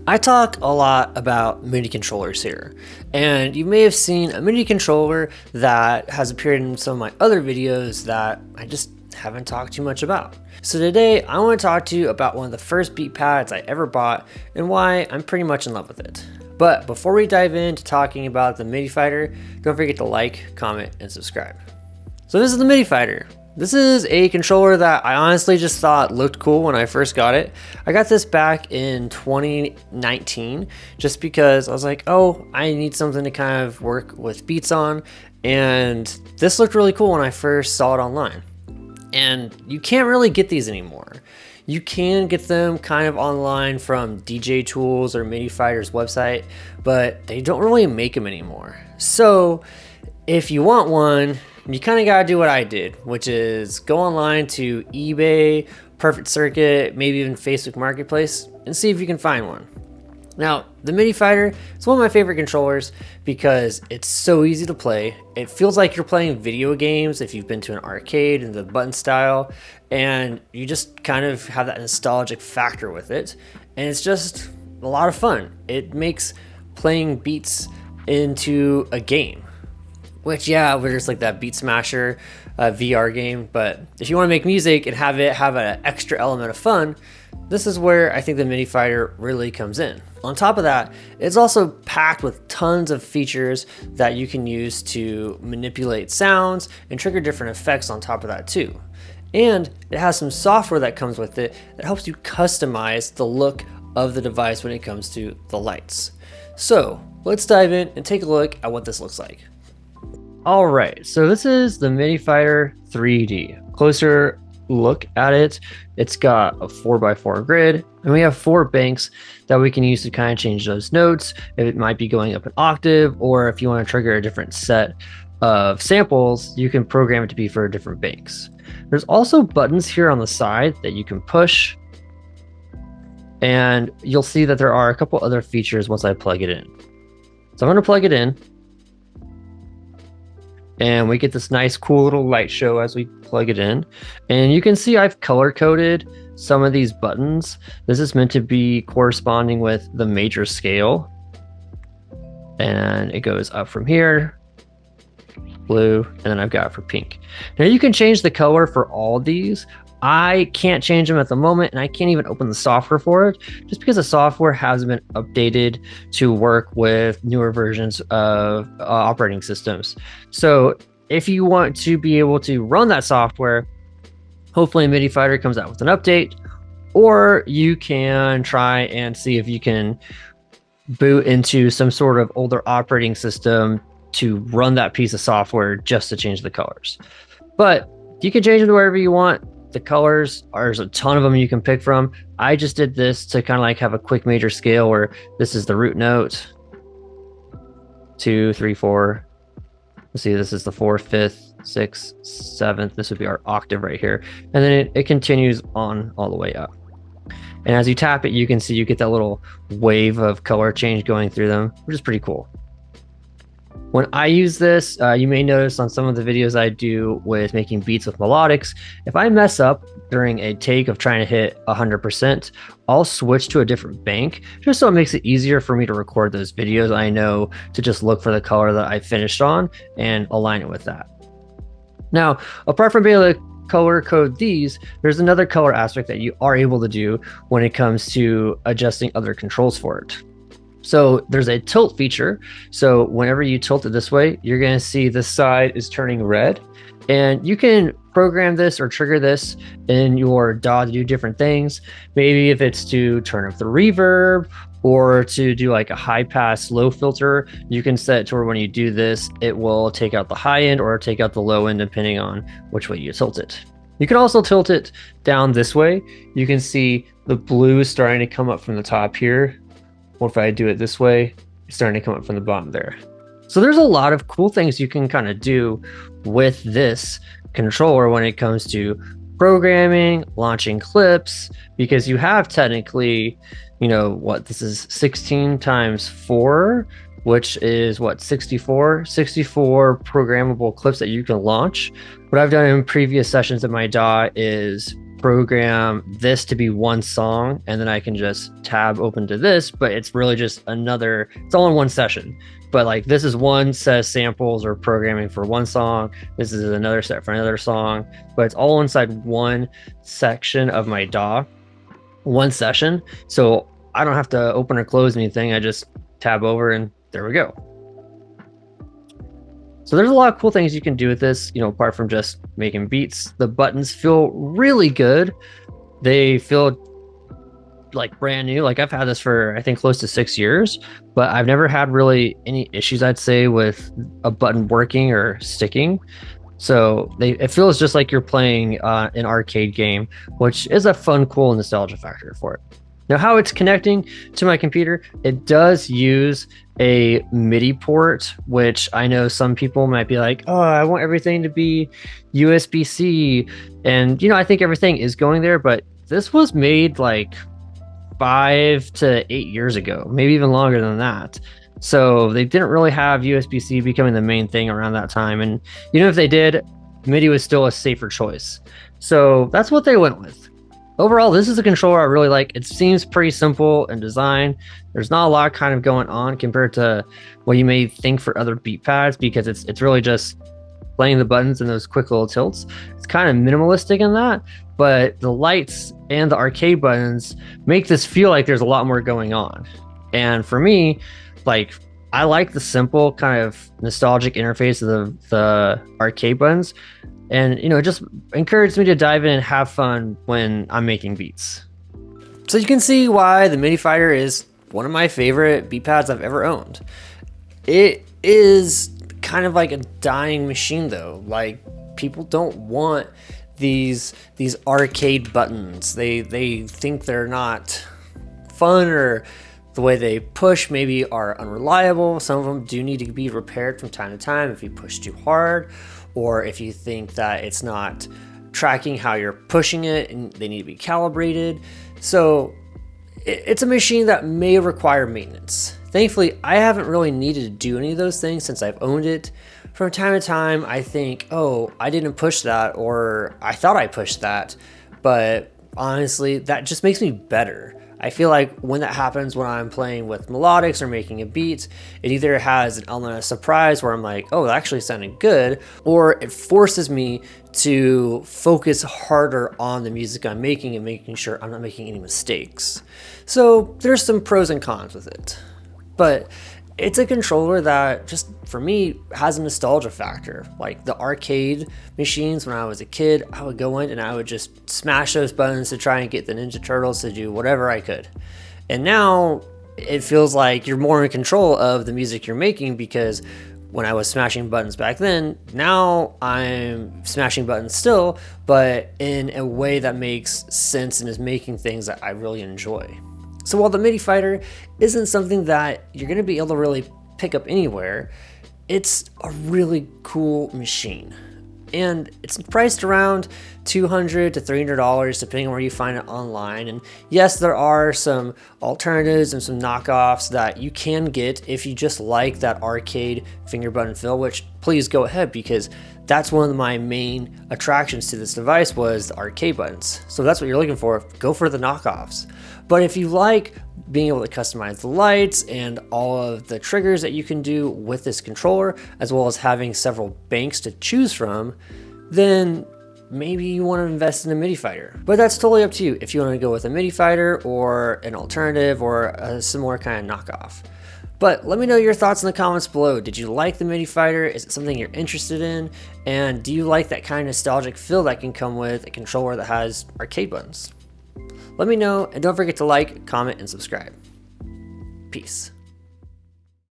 I talk a lot about MIDI controllers here, and you may have seen a MIDI controller that has appeared in some of my other videos that I just haven't talked too much about. So today I want to talk to you about one of the first beat pads I ever bought and why I'm pretty much in love with it. But before we dive into talking about the Midi Fighter, don't forget to like, comment, and subscribe. So this is the Midi Fighter. This is a controller that I honestly just thought looked cool when I first got it. I got this back in 2019 just because I was like, oh, I need something to kind of work with beats on. And this looked really cool when I first saw it online. And you can't really get these anymore. You can get them kind of online from DJ Tools or Midi Fighter's website, but they don't really make them anymore. So if you want one, you kind of got to do what I did, which is go online to eBay, Perfect Circuit, maybe even Facebook Marketplace, and see if you can find one. Now, the Midi Fighter is one of my favorite controllers because it's so easy to play. It feels like you're playing video games if you've been to an arcade in the button style, and you just kind of have that nostalgic factor with it. And it's just a lot of fun. It makes playing beats into a game. Which, yeah, we're just like that Beat Smasher VR game, but if you want to make music and have it have an extra element of fun, this is where I think the Midi Fighter really comes in. On top of that, it's also packed with tons of features that you can use to manipulate sounds and trigger different effects on top of that too. And it has some software that comes with it that helps you customize the look of the device when it comes to the lights. So let's dive in and take a look at what this looks like. All right, so this is the Midi Fighter 3D. Closer look at it. It's got a 4x4 grid, and we have 4 banks that we can use to kind of change those notes. If it might be going up an octave, or if you want to trigger a different set of samples, you can program it to be for different banks. There's also buttons here on the side that you can push, and you'll see that there are a couple other features once I plug it in. So I'm going to plug it in. And we get this nice, cool little light show as we plug it in. And you can see I've color coded some of these buttons. This is meant to be corresponding with the major scale. And it goes up from here, blue, and then I've got it for pink. Now you can change the color for all these. I can't change them at the moment, and I can't even open the software for it just because the software hasn't been updated to work with newer versions of operating systems. So if you want to be able to run that software, hopefully Midi Fighter comes out with an update, or you can try and see if you can boot into some sort of older operating system to run that piece of software just to change the colors. But you can change them to wherever you want. The colors, there's a ton of them you can pick from. I just did this to kind of like have a quick major scale where this is the root note, 2, 3, 4. Let's see, this is the 4th, 5th, 6th, 7th. This would be our octave right here. And then it continues on all the way up. And as you tap it, you can see you get that little wave of color change going through them, which is pretty cool. When I use this, you may notice on some of the videos I do with making beats with melodics, if I mess up during a take of trying to hit 100%, I'll switch to a different bank just so it makes it easier for me to record those videos. I know to just look for the color that I finished on and align it with that. Now, apart from being able to color code these, there's another color aspect that you are able to do when it comes to adjusting other controls for it. So there's a tilt feature. So whenever you tilt it this way, you're going to see this side is turning red. And you can program this or trigger this in your DAW to do different things. Maybe if it's to turn up the reverb or to do like a high pass low filter, you can set it to where when you do this, it will take out the high end or take out the low end depending on which way you tilt it. You can also tilt it down this way. You can see the blue is starting to come up from the top here. Or if I do it this way, it's starting to come up from the bottom there. So there's a lot of cool things you can kind of do with this controller when it comes to programming, launching clips, because you have technically, this is 16 times 4, which is 64 programmable clips that you can launch. What I've done in previous sessions of my DAW is program this to be one song, and then I can just tab open to this, but it's really just another, it's all in one session. But like this is one set of samples or programming for one song. This is another set for another song, but it's all inside one section of my DAW, one session. So I don't have to open or close anything. I just tab over and there we go. So there's a lot of cool things you can do with this, you know, apart from just making beats. The buttons feel really good. They feel like brand new. Like I've had this for, I think, close to 6 years, but I've never had really any issues, I'd say, with a button working or sticking. So it feels just like you're playing an arcade game, which is a fun, cool nostalgia factor for it. Now, how it's connecting to my computer, it does use a MIDI port, which I know some people might be like, oh, I want everything to be USB-C. And, you know, I think everything is going there, but this was made like 5 to 8 years ago, maybe even longer than that. So they didn't really have USB-C becoming the main thing around that time. And, you know, if they did, MIDI was still a safer choice. So that's what they went with. Overall, this is a controller I really like. It seems pretty simple in design. There's not a lot kind of going on compared to what you may think for other beat pads, because it's really just playing the buttons and those quick little tilts. It's kind of minimalistic in that, but the lights and the arcade buttons make this feel like there's a lot more going on. And for me, like, I like the simple kind of nostalgic interface of the arcade buttons. And, you know, it just encouraged me to dive in and have fun when I'm making beats. So you can see why the Midi Fighter is one of my favorite beat pads I've ever owned. It is kind of like a dying machine though. Like, people don't want these arcade buttons. They think they're not fun, or the way they push maybe are unreliable. Some of them do need to be repaired from time to time if you push too hard, or if you think that it's not tracking how you're pushing it and they need to be calibrated. So it's a machine that may require maintenance. Thankfully, I haven't really needed to do any of those things since I've owned it. From time to time, I think, oh, I didn't push that, or I thought I pushed that, but honestly, that just makes me better. I feel like when that happens, when I'm playing with melodics or making a beat, it either has an element of surprise where I'm like, oh, that actually sounded good, or it forces me to focus harder on the music I'm making and making sure I'm not making any mistakes. So there's some pros and cons with it, but it's a controller that just, for me, has a nostalgia factor. Like the arcade machines when I was a kid, I would go in and I would just smash those buttons to try and get the Ninja Turtles to do whatever I could. And now it feels like you're more in control of the music you're making, because when I was smashing buttons back then, now I'm smashing buttons still, but in a way that makes sense and is making things that I really enjoy. So while the Midi Fighter isn't something that you're going to be able to really pick up anywhere, it's a really cool machine. And it's priced around $200 to $300 depending on where you find it online. And yes, there are some alternatives and some knockoffs that you can get if you just like that arcade finger button feel, which please go ahead, because that's one of my main attractions to this device was the arcade buttons. So if that's what you're looking for, go for the knockoffs. But if you like being able to customize the lights and all of the triggers that you can do with this controller, as well as having several banks to choose from, then maybe you want to invest in a Midi Fighter. But that's totally up to you if you want to go with a Midi Fighter or an alternative or a similar kind of knockoff. But let me know your thoughts in the comments below. Did you like the Midi Fighter? Is it something you're interested in? And do you like that kind of nostalgic feel that can come with a controller that has arcade buttons? Let me know, and don't forget to like, comment, and subscribe. Peace.